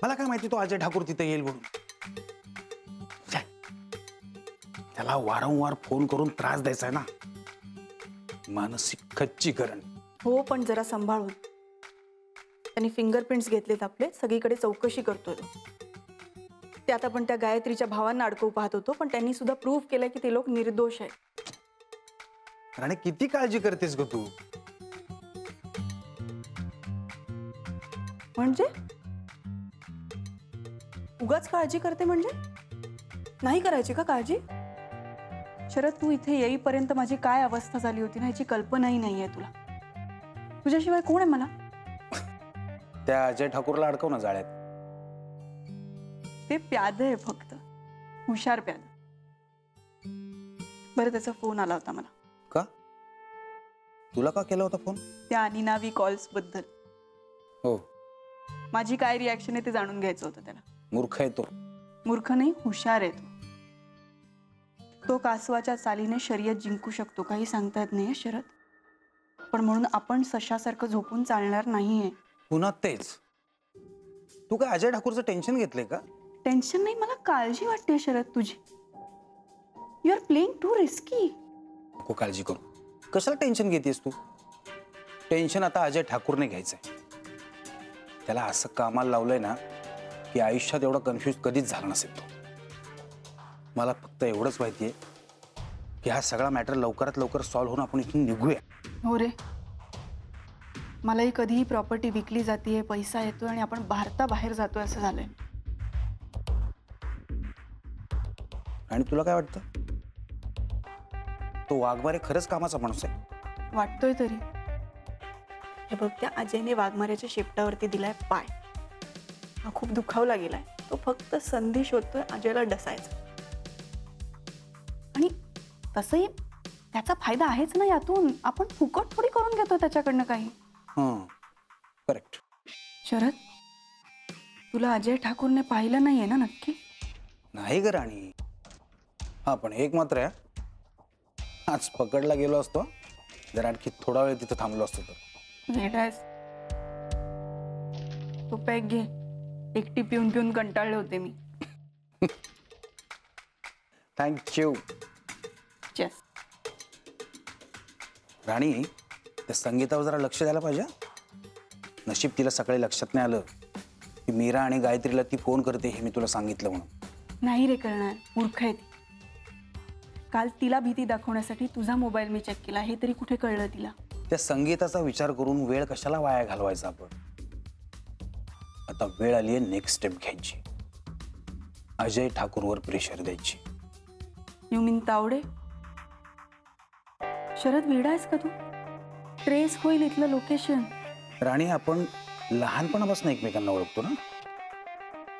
मला काय माहिती तो अजय ठाकूर तिथे येईल म्हणून. त्याला वारंवार फोन करून त्रास द्यायचा आहे ना, मानसिक खच्चीकरण. हो, पण जरा सांभाळून. त्यांनी फिंगरप्रिंट्स घेतलेत आपले, सगळीकडे चौकशी करतोय. त्यात आपण त्या गायत्रीच्या भावांना अडकवू पाहत होतो, पण त्यांनी सुद्धा प्रूव्ह केलंय की ते लोक निर्दोष आहेत. आणि किती काळजी करतेस ग तू? म्हणजे उगाच काळजी करते म्हणजे? नाही करायची का काळजी? शरद, तू इथे येईपर्यंत माझी काय अवस्था झाली होती ना, याची कल्पनाही नाहीये तुला. तुझ्याशिवाय कोण आहे मला? त्या अजय ठाकूरला अडकव ना जाळ्यात. ते प्याद आहे फक्त, हुशार प्याद. बरं, त्याचा फोन आला होता मला. का? तुला का केला होता फोन? त्या अनिनावी कॉल्स बद्दल. हो. माझी काय रिॲक्शन आहे ते जाणून घ्यायचं होतं त्याला. मूर्ख आहे तो. मूर्ख नाही, हुशार आहे तो. तो कासवाच्या चालीने शर्यत जिंकू शकतो, काही सांगता येत नाही शरद. पण म्हणून आपण सशासारखं झोपून चालणार नाहीये. पुन्हा तेच. तू काय अजय ठाकूरचं टेन्शन घेतलंय का? टेन्शन नाही, मला काळजी वाटते शरद तुझी. You are playing too risky. नको काळजी करू. कशाला टेन्शन घेतेस तू? टेन्शन आता अजय ठाकूरने घ्यायचंय. त्याला असं कामाला लावलंय ना की आयुष्यात एवढा कन्फ्यूज कधीच झाला नसेल तो. मला फक्त एवढंच माहितीये की हा सगळा मॅटर लवकरात लवकर सॉल्व्ह होऊन आपण इथून निघूया. हो रे, मलाही कधीही प्रॉपर्टी विकली जाते, पैसा येतोय आणि आपण भारताबाहेर जातोय असं झालंय. आणि तुला काय वाटतं? तो वाघमारे खरंच कामाचा माणूस आहे? वाटतोय तरी. हे बघ, त्या अजयने वाघमाऱ्याच्या शेपटावरती दिलाय पाय. हा खूप दुखावला गेलाय. तो फक्त संधी शोधतोय अजयला डसायचा. आणि तसंही त्याचा फायदा आहेच ना यातून. आपण फुकट थोडी करून घेतो त्याच्याकडनं काही. करेक्ट. शरद, तुला अजय ठाकूरने पाहिलं नाहीये ना नक्की? नाही ग राणी. हा, पण एक मात्र आहे, आज पकडला गेलो असतो जर आणखी थोडा वेळ तिथं थांबलो असतो तर. वेडायस. तो पॅक घे. एकटी पिऊन पिऊन कंटाळले होते मी. थँक्यू. चेस. राणी, त्या संगीतावर जरा लक्ष द्यायला पाहिजे. नशीब तिला सकाळी लक्षात नाही आलं की मीरा आणि गायत्रीला ती फोन करते हे मी तुला सांगितलं म्हणून. नाही रे करणार, मूर्ख आहे ती. काल तिला भीती दाखवण्यासाठी तुझा मोबाईल मी चेक केला, हे तरी कुठे कळलं तिला? त्या संगीताचा विचार करून वेळ कशाला वाया घालवायचा आपण? आता वेळ आली आहे नेक्स्ट स्टेप घ्यायची. अजय ठाकूरवर प्रेशर द्यायची. यू मीन तावडे? शरद, वेडा आहेस का तू? ट्रेस होईल इथलं लोकेशन. राणी, आपण लहानपणापासून एकमेकांना ओळखतो ना.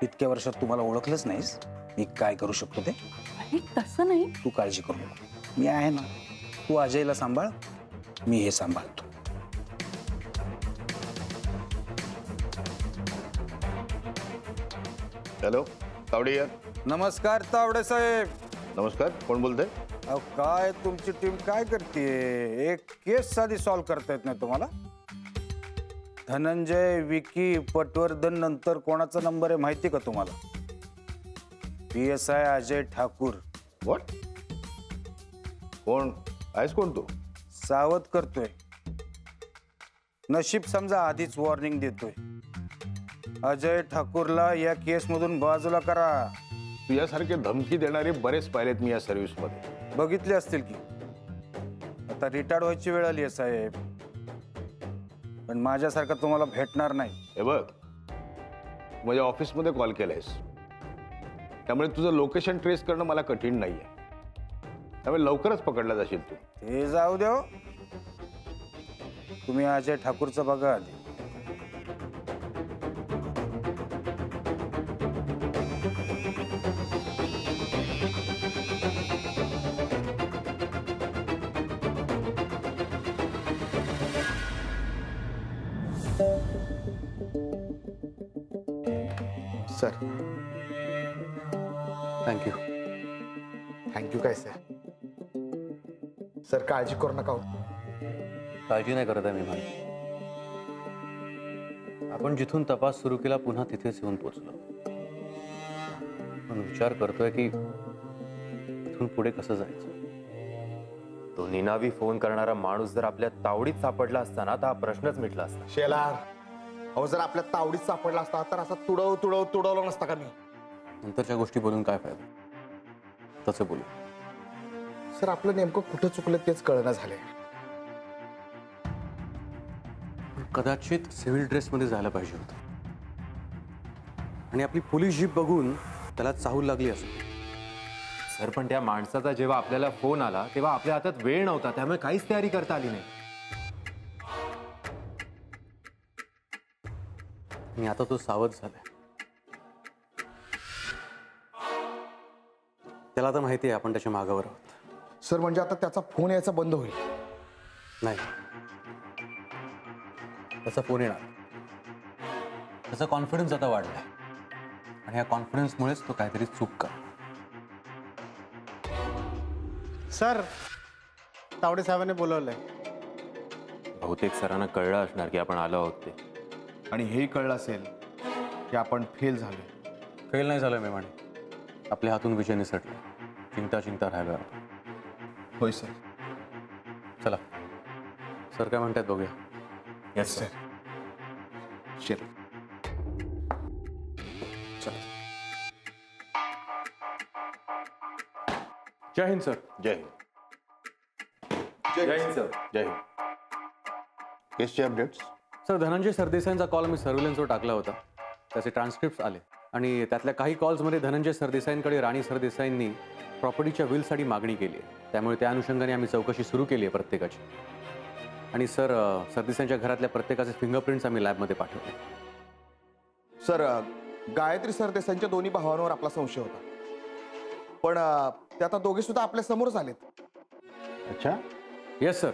इतक्या वर्षात तुम्हाला ओळखलंच नाहीस मी काय करू शकतो ते? अरे तसं नाही. तू काळजी करू नको, मी आहे ना. तू अजयला सांभाळ, मी हे सांभाळतो. हॅलो, तावडे यार. नमस्कार तावडे साहेब. नमस्कार, कोण बोलतंय? अहो काय तुमची टीम काय करते? एक केस साधी सॉल्व्ह करता येत नाही तुम्हाला? धनंजय विकी पटवर्धन नंतर कोणाचा नंबर आहे माहिती का तुम्हाला? PSI अजय ठाकूर. व्हॉट? कोण आहेस? कोण तू? सावध करतोय. नशीब समजा आधीच वॉर्निंग देतोय. अजय ठाकूरला या केस मधून बाजूला करा. तू यासारखे धमकी देणारे बरेच पाहिलेत मी या सर्व्हिस मध्ये. बघितले असतील की. आता रिटायर्ड व्हायची वेळ आली आहे साहेब, पण माझ्यासारखा तुम्हाला भेटणार नाही. हे बघ, माझ्या ऑफिसमध्ये कॉल केलायस, त्यामुळे तुझं लोकेशन ट्रेस करणं मला कठीण नाहीये. त्यामुळे लवकरच पकडला जाशील तू. ते जाऊ द्या, तुम्ही अजय ठाकूरचं बघा आधी. Sir, thank you. थँक्यू काय सर? सर काळजी करू नका. काळजी नाही करत आहे मी. आपण जिथून तपास सुरू केला पुन्हा तिथेच येऊन पोचलो. पण विचार करतोय की इथून पुढे कसं जायचं. तो निनावी फोन करणारा माणूस जर आपल्या तावडीत सापडला असता ना तर हा प्रश्नच मिटला असता. शेलार, अहो जर आपल्या तावडीत सापडला असता तर असा तुडवला नसता का मी. नंतरच्या गोष्टी बोलून काय फायदा, तसं बोलू. सर आपलं नेमकं कुठं चुकलं तेच कळणं झालंय. कदाचित सिव्हिल ड्रेसमध्ये जायला पाहिजे होतं आणि आपली पोलीस जीप बघून त्याला चाहूल लागली असेल. सर पण त्या माणसाचा जेव्हा आपल्याला फोन आला तेव्हा आपल्या हातात वेळ नव्हता, त्यामुळे काहीच तयारी करता आली नाही. आणि आता तो सावध झालाय. त्याला आता माहिती आहे आपण त्याच्या मागावर आहोत. सर म्हणजे आता त्याचा फोन यायचा बंद होईल. नाही, त्याचा फोन येणार. त्याचा कॉन्फिडन्स आता वाढलाय आणि या कॉन्फिडन्समुळेच तो काहीतरी चूक करतो. सर, तावडे साहेबांनी बोलवलंय. बहुतेक सरांना कळलं असणार की आपण आलो आहोत ते. आणि हेही कळलं असेल की आपण फेल झालो. फेल नाही झालं मेवाणे, आपल्या हातून विजय निसटला. चिंता चिंता राहायला. होय सर. चला, सर काय म्हणतात बघूया. Yes sir. शेल. जय हिंद सर. जय हिंद. जय हिंद सर. जय हिंद. केसचे अपडेट्स. सर, धनंजय सरदेसाईंचा कॉल मी सर्व्हिलन्सवर टाकला होता. त्याचे ट्रान्स्क्रिप्ट आले आणि त्यातल्या काही कॉल्समध्ये धनंजय सरदेसाईंकडे राणी सरदेसाईंनी प्रॉपर्टीच्या विलसाठी मागणी केली आहे. त्यामुळे त्या अनुषंगाने आम्ही चौकशी सुरू केली आहे प्रत्येकाची. आणि सर, सरदेसाईंच्या घरातल्या प्रत्येकाचे फिंगरप्रिंट्स आम्ही लॅबमध्ये पाठवले. सर गायत्री सरदेसाईंच्या दोन्ही भावांवर आपला संशय होता, पण ते आता दोघे सुद्धा आपल्या समोरच आलेत. अच्छा. Yes sir.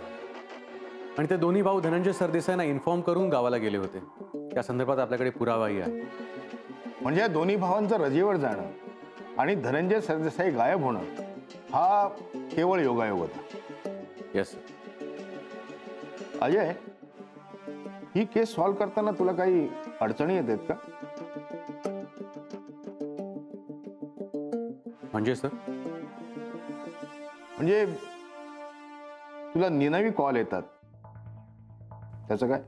आणि ते दोन्ही भाऊ धनंजय सरदेसाईंना इन्फॉर्म करून गावाला गेले होते. त्या संदर्भात आपल्याकडे पुरावाही आहे. म्हणजे या दोन्ही भावांचं रजेवर जाणं आणि धनंजय सरदेसाई गायब होणं हा केवळ योगायोग होता. Yes sir. अजय, ही केस सॉल्व्ह करताना तुला काही अडचणी येत आहेत का? म्हणजे सर, म्हणजे तुला निनावी कॉल येतात, त्याचं काय?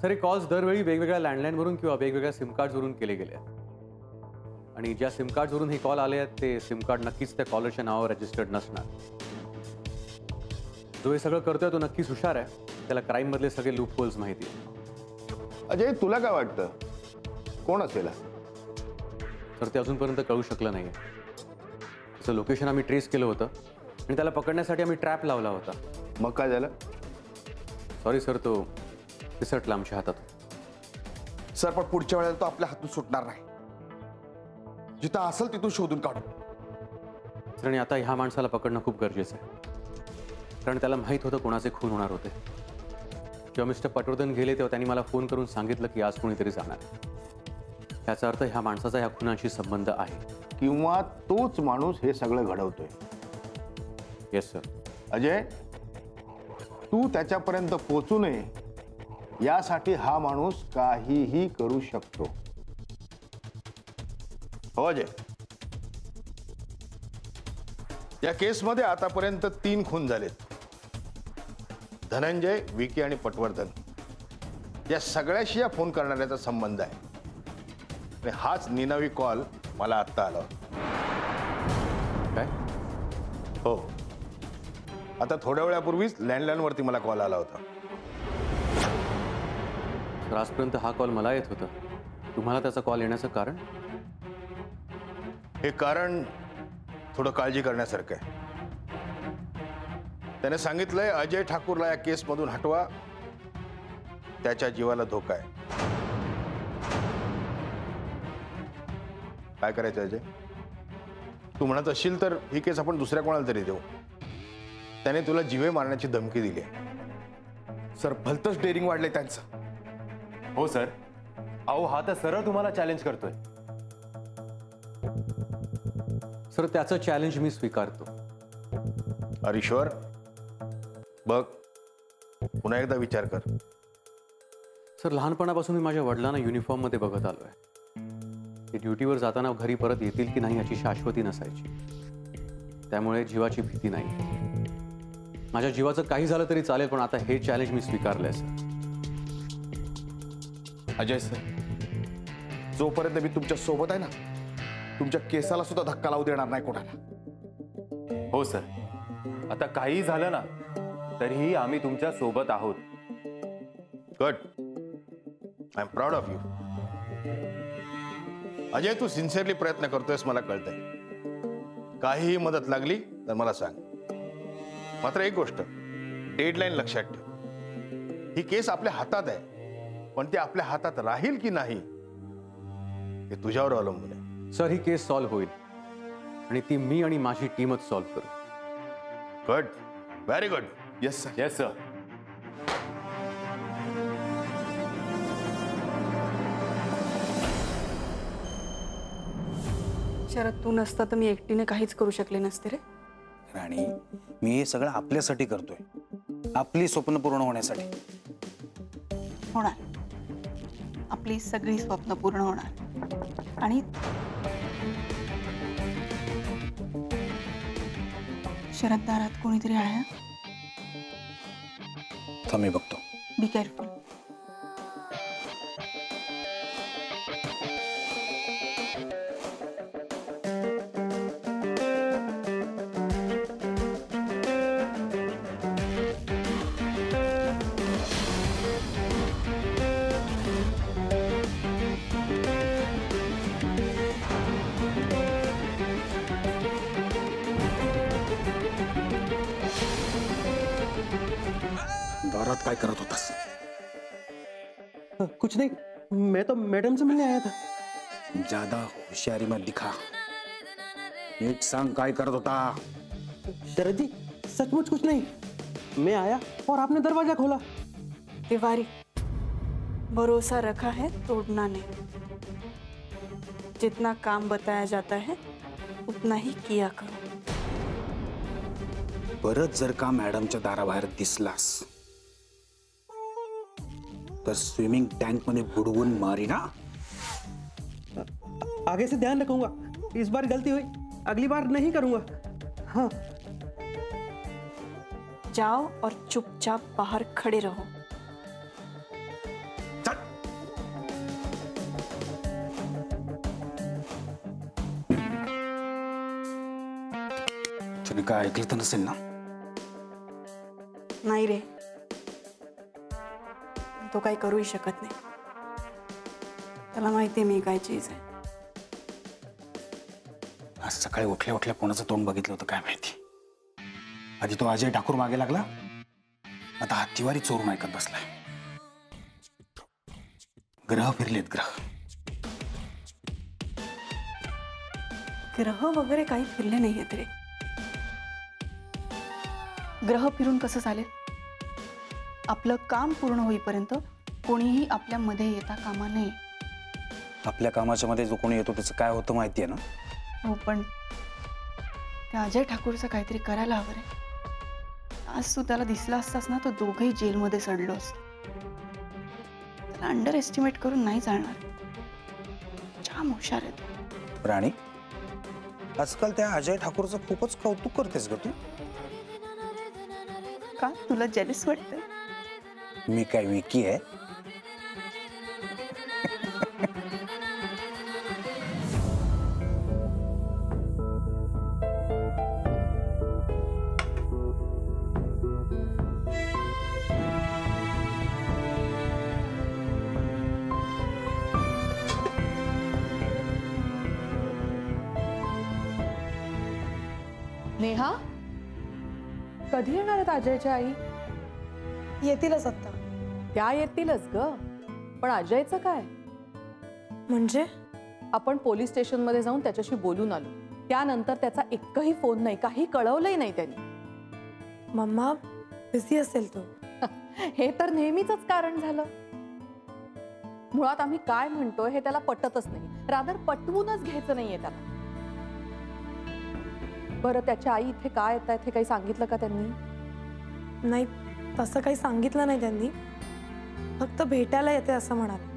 सर, हे कॉल्स दरवेळी वेगवेगळ्या लँडलाईनवरून किंवा वेगवेगळ्या सिम कार्ड्सवरून केले गेले आहेत. आणि ज्या सिम कार्ड्सवरून हे कॉल आले आहेत ते सिम कार्ड नक्कीच त्या कॉलरच्या नावावर रजिस्टर्ड नसणार. जो हे सगळं करतोय तो नक्कीच हुशार आहे. त्याला क्राईममधले सगळे लूप होल्स माहिती आहे. अजय, तुला काय वाटतं कोण असेल? तर ते अजूनपर्यंत कळू शकलं नाही आहे. त्याचं लोकेशन आम्ही ट्रेस केलं होतं आणि त्याला पकडण्यासाठी आम्ही ट्रॅप लावला होता. मग काय झालं? सॉरी सर, तो विसटला आमच्या हातात. सर पण पुढच्या वेळेला तो आपल्या हातून सुटणार नाही. जिथं असेल तिथून शोधून काढू. सर, आणि आता ह्या माणसाला पकडणं खूप गरजेचं आहे. कारण त्याला माहीत होतं कोणाचे खून होणार होते. जेव्हा मिस्टर पटवर्धन गेले तेव्हा त्यांनी मला फोन करून सांगितलं की आज कोणीतरी जाणार. याचा अर्थ ह्या माणसाचा ह्या खुनाशी संबंध आहे. किंवा तोच माणूस हे सगळं घडवतोय. Yes sir. अजय, तू त्याच्यापर्यंत पोहोचू नये यासाठी हा माणूस काहीही करू शकतो. हो अजय, या केसमध्ये आतापर्यंत 3 खून झालेत. धनंजय, विकी आणि पटवर्धन या सगळ्याशी या फोन करणाऱ्याचा संबंध आहे. आणि हाच निनावी कॉल मला आत्ता आला होता. काय? हो, आता थोड्या वेळापूर्वीच लँडलाईनवरती मला कॉल आला होता. तर आजपर्यंत हा कॉल मला येत होता. तुम्हाला त्याचा कॉल येण्याचं कारण? हे कारण थोडं काळजी करण्यासारखं आहे. त्याने सांगितलंय अजय ठाकूरला या केसमधून हटवा, त्याच्या जीवाला धोका आहे. काय करायचं अजय? तू म्हणत असशील तर ही केस आपण दुसऱ्या कोणाला तरी देऊ. त्याने तुला जीवे मारण्याची धमकी दिली आहे. सर भलतंच डेअरिंग वाढलंय त्यांचं. हो सर. अहो, हा तर सरळ तुम्हाला चॅलेंज करतोय. सर, त्याचं चॅलेंज मी स्वीकारतो. अरे ईश्वर, बघ पुन्हा एकदा विचार कर. सर, लहानपणापासून मी माझ्या वडिलांना युनिफॉर्ममध्ये बघत आलो आहे. ते ड्युटीवर जाताना घरी परत येतील की नाही याची शाश्वती नसायची. त्यामुळे जीवाची भीती नाही. माझ्या जीवाचं काही झालं तरी चालेल, पण आता हे चॅलेंज मी स्वीकारलंय सर. अजय सर, जोपर्यंत मी तुमच्या सोबत आहे ना, तुमच्या केसाला सुद्धा धक्का लावू देणार नाही कोणाला. हो सर, आता काही झालं ना तरीही आम्ही तुमच्या सोबत आहोत. Good. I am proud of you. Ajay, तू सिन्सिअरली प्रयत्न करतोयस मला कळतंय. काहीही मदत लागली तर मला सांग. मात्र एक गोष्ट, डेडलाईन लक्षात ठेव. ही केस आपल्या हातात आहे, पण ती आपल्या हातात राहील की नाही हे तुझ्यावर अवलंबून आहे. सर, ही केस सॉल्व्ह होईल आणि ती मी आणि माझी टीमच सॉल्व्ह करू. Good, very good. Yes sir. Yes sir. Sharad, तू नसता तर मी एकटीने काहीच करू शकले नसते रे. राणी, मी हे सगळं आपल्यासाठी करतोय, आपली स्वप्न पूर्ण होण्यासाठी. होणार, आपली सगळी स्वप्न पूर्ण होणार. आणि शरद, दारात कोणीतरी आहे. थांब, मी बघतो. Be careful. दारात काय करत होतास? कुछ नहीं, मैं तो मैडम से मिलने आया था. ज्यादा होशियारी मत दिखा. नीट सांग, काय करत होता? शरद जी, सचमुच कुछ नहीं. मैं आया और आपने दरवाजा खोला. तिवारी, भरोसा रखा है, तोड़ना नहीं. जितना काम बताया जाता है उतना ही किया करो. परत जर का मॅडमच्या दाराबाहेर दिसलास तर स्विमिंग टँक मध्ये बुडवून मारी ना. आगे से ध्यान रखूंगा. इस बार गलती हुई, अगली बार नहीं करूंगा. हाँ. जाओ और चुपचाप बाहर खड़े रहो. चल. तुने काय ऐकलं तर नसेल ना? नाही रे, तो काही करूही शकत नाही. त्याला माहिती आहे मी काय चीज आहे. आज सकाळी उठल्या उठल्या कोणाचं तोंड बघितलं होतं काय माहिती. आधी तो अजय ठाकूर मागे लागला, आता हा तिवारी चोरून ऐकत बसलाय. ग्रह फिरलेत, ग्रह. ग्रह वगैरे काही फिरले नाही आहेत रे. ग्रह फिरून कसं चालेल? आपलं काम पूर्ण होईपर्यंत कोणीही आपल्या मध्ये येता कामा नये. आपल्या कामाच्या मध्ये जो कोणी येतो त्याचं काय होतं माहिती आहे ना? हो, पण त्या अजय ठाकूरचं काहीतरी करायला हवं रे. आज तू त्याला दिसला असतास ना, तो दोघंही जेलमध्ये सडलो असतो. त्याला अंडर एस्टिमेट करून नाही चालणार. जाम हुशार आहे तो. राणी, आजकाल त्या अजय ठाकूरचं खूपच कौतुक करतेस ग तू. का तुला जेलस वाटतंय? मी काय विकी आहे? नेहा, कधी येणार आहेत अजयच्या आई? येतीलच आता. त्या येतीलच ग, पण अजयचं काय? म्हणजे आपण पोलीस स्टेशनमध्ये जाऊन त्याच्याशी बोलून आलो. त्यानंतर त्याचा एकही फोन नाही, काही कळवलंही नाही त्यांनी. मम्मा, बिझी असेल तो. हे तर नेहमीच कारण झालं. मुळात आम्ही काय म्हणतोय हे त्याला पटतच नाही. रादर पटवूनच घ्यायचं नाहीये त्याला. बरं, त्याच्या आई इथे काय येत आहेत हे काही सांगितलं का त्यांनी? नाही, तसं काही सांगितलं नाही त्यांनी. फक्त भेटायला येते असं म्हणाले.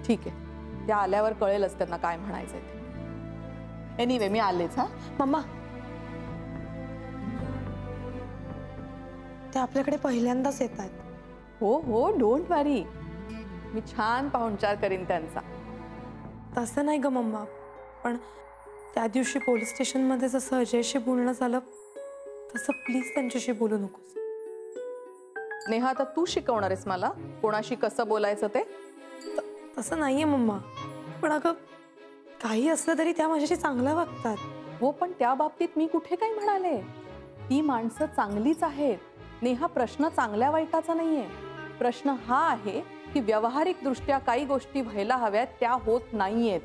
ठीक आहे, त्या आल्यावर कळेलच त्यांना काय म्हणायचंय ते. एनिवे मी आलेच. हा मम्मा, ते आपल्याकडे पहिल्यांदाच येत आहेत. हो हो, डोंट वरी, मी छान पाहुणचार करीन त्यांचा. तसं नाही ग मम्मा, पण त्या दिवशी पोलीस स्टेशनमध्ये जसं अजयशी बोलणं झालं तसं प्लीज त्यांच्याशी बोलू नकोस. नेहा, आता तू शिकवणार आहेस मला कोणाशी कसं बोलायचं ते? तसं नाहीये मम्मा, पण अगं काही असलं तरी त्या माझ्याशी चांगलं वागतात. हो, पण त्या बाबतीत मी कुठे काय म्हणाले? ती माणसं चांगलीच आहेत नेहा. प्रश्न चांगल्या वाईटाचा नाहीये. प्रश्न हा आहे की व्यावहारिक दृष्ट्या काही गोष्टी व्हायला हव्यात, त्या होत नाहीयेत.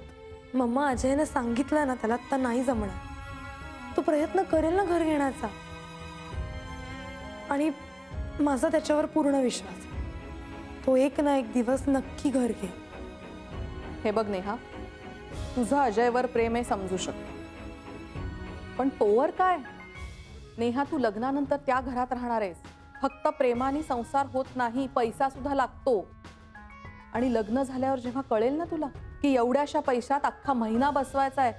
मम्मा, अजयने सांगितलं ना त्याला आता नाही जमणार. तो प्रयत्न करेल ना घर घेण्याचा, आणि माझा त्याच्यावर पूर्ण विश्वास आहे. तो एक ना एक दिवस नक्की घर घे. हे बघ नेहा, तुझं अजयवर प्रेम आहे समजू शकतो, पण तोवर काय? नेहा, तू लग्नानंतर त्या घरात राहणार आहेस. फक्त प्रेमाने संसार होत नाही, पैसा सुद्धा लागतो. आणि लग्न झाल्यावर जेव्हा कळेल ना तुला की एवढ्याशा पैशात अख्खा महिना बसवायचा आहे,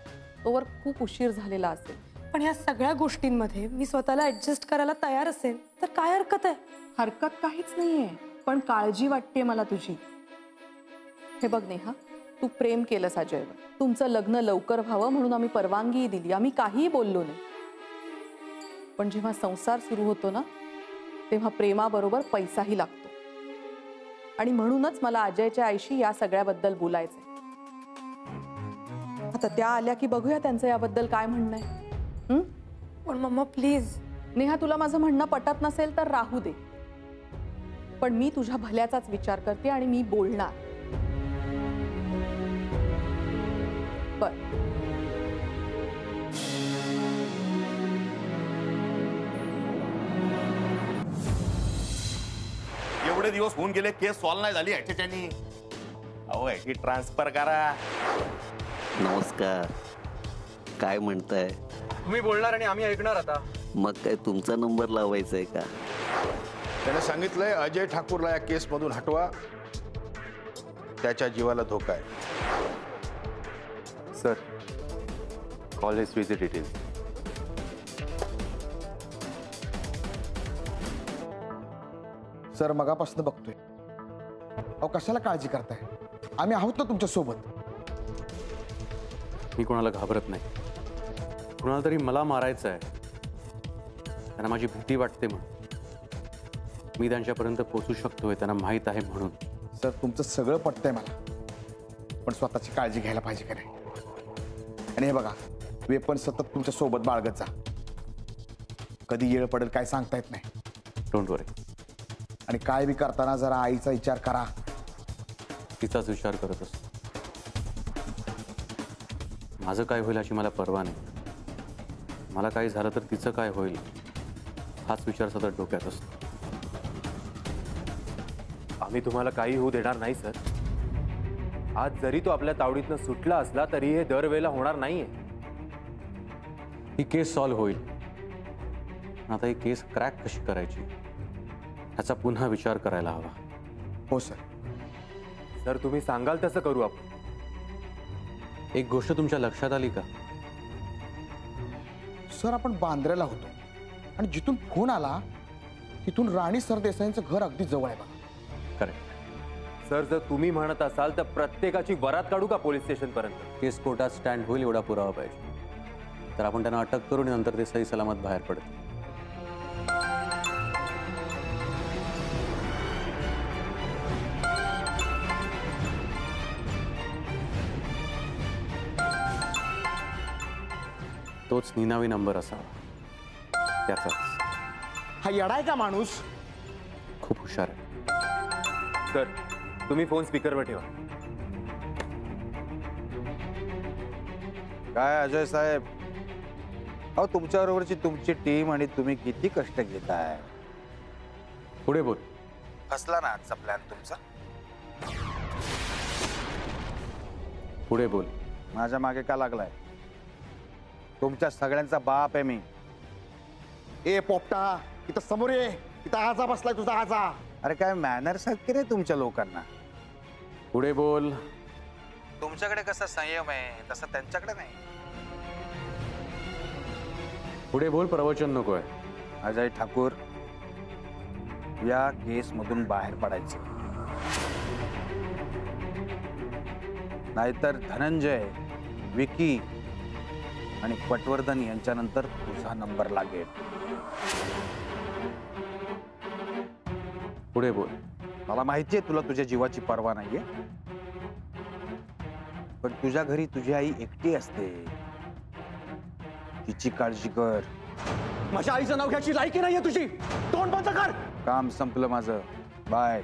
तोवर खूप उशीर झालेला असेल. पण ह्या सगळ्या गोष्टींमध्ये मी स्वतःला ऍडजस्ट करायला तयार असेल तर काय हरकत आहे? हरकत काहीच नाहीये, पण काळजी वाटते मला तुझी. हे बघ नेहा, तू प्रेम केलंस अजयवर. तुमचं लग्न लवकर व्हावं म्हणून आम्ही परवानगी दिली, आम्ही काहीही बोललो नाही. पण जेव्हा संसार सुरू होतो ना, तेव्हा प्रेमाबरोबर पैसाही लागतो. आणि म्हणूनच मला अजयच्या आईशी या सगळ्याबद्दल बोलायचंय. आता त्या आल्या की बघूया त्यांचं याबद्दल काय म्हणणं आहे. पण मम्मा प्लीज. नेहा, तुला माझं म्हणणं पटत नसेल तर राहू दे, पण मी तुझ्या भल्याचाच विचार करते आणि मी बोलणार. बर, एवढे दिवस होऊन गेले, केस सॉल्व नाही झाली ह्याच्यानी. अहो ह्याची ट्रान्सफर करा. नमस्कार. काय म्हणताय? तुम्ही बोलणार आणि आम्ही ऐकणार. आता मग काय तुमचा नंबर लावायचा आहे का? त्याने सांगितलंय अजय ठाकूरला या केसमधून हटवा, त्याच्या जीवाला धोका आहे. Sir, call his visit details. Sir, मगापासून बघतोय. अहो कशाला काळजी करताय? आम्ही आहोत ना तुमच्या सोबत. मी कोणाला घाबरत नाही. कोणाला तरी मला मारायचं आहे, त्यांना माझी भीती वाटते म्हणून. मी त्यांच्यापर्यंत पोहोचू शकतोय, त्यांना माहीत आहे म्हणून. सर, तुमचं सगळं पटतंय मला, पण स्वतःची काळजी घ्यायला पाहिजे का नाही? आणि हे बघा, वेपन सतत तुमच्या सोबत बाळगत जा. कधी येळ पडेल काय सांगता येत नाही. डोंट वरी. आणि काय बी करताना जरा आईचा विचार करा. तिचाच विचार करत असतो. माझं काय होईल याची मला पर्वा नाही. मला काही झालं तर तिचं काय होईल हाच विचार सतत डोक्यात असतो. आम्ही तुम्हाला काही होऊ देणार नाही सर. आज जरी तो आपल्या तावडीतनं सुटला असला तरी हे दरवेळेला होणार नाहीये. ही केस सॉल्व्ह होईल. आता ही केस क्रॅक कशी करायची ह्याचा पुन्हा विचार करायला हवा. हो सर. सर, तुम्ही सांगाल तसं करू आपण. एक गोष्ट तुमच्या लक्षात आली का? सर, आपण बांद्र्याला होतो आणि जिथून फोन आला तिथून राणी सरदेसाईंचं घर अगदी जवळ आहे बघा. करेक्ट. सर, जर तुम्ही म्हणत असाल तर प्रत्येकाची वरात काढू का पोलीस स्टेशन पर्यंत? केस कोर्टात स्टँड होईल एवढा पुरावा पाहिजे. तर आपण त्यांना अटक करून नंतर ते सही सलामत बाहेर पडतील. तोच निनावी नंबर असावा. त्याचाच. हा येडा आहे का माणूस? खूप हुशार आहे. सर, तुम्ही फोन स्पीकरवर ठेवा. काय अजय साहेब, अहो तुमच्याबरोबरची तुमची टीम आणि तुम्ही किती कष्ट घेताय. पुढे बोल. फसला ना आजचा प्लॅन तुमचा? पुढे बोल. माझ्या मागे का लागलाय? तुमच्या सगळ्यांचा बाप आहे मी. ए पोपटा, इथं समोर ये. इथं आजा बसलाय तुझा आजा. अरे काय मॅनर्स आहेत की रे तुमच्या लोकांना? पुढे बोल. तुमच्याकडे कसा संयम आहे तसा त्यांच्याकडे नाही. पुढे बोल, प्रवचन नकोय. अजय ठाकूर, या केस मधून बाहेर पडायचं, नाहीतर धनंजय, विकी आणि पटवर्धन यांच्यानंतर तुझा नंबर लागेल. पुढे बोल. मला माहितीये तुला तुझ्या जीवाची पर्वा नाहीये, पण तुझ्या घरी तुझी आई एकटी असते, तिची काळजी कर. माझ्या आईचं नाव घ्यायची लायकी नाहीये तुझी. तोंड बंद कर. काम संपलं माझं. बाय.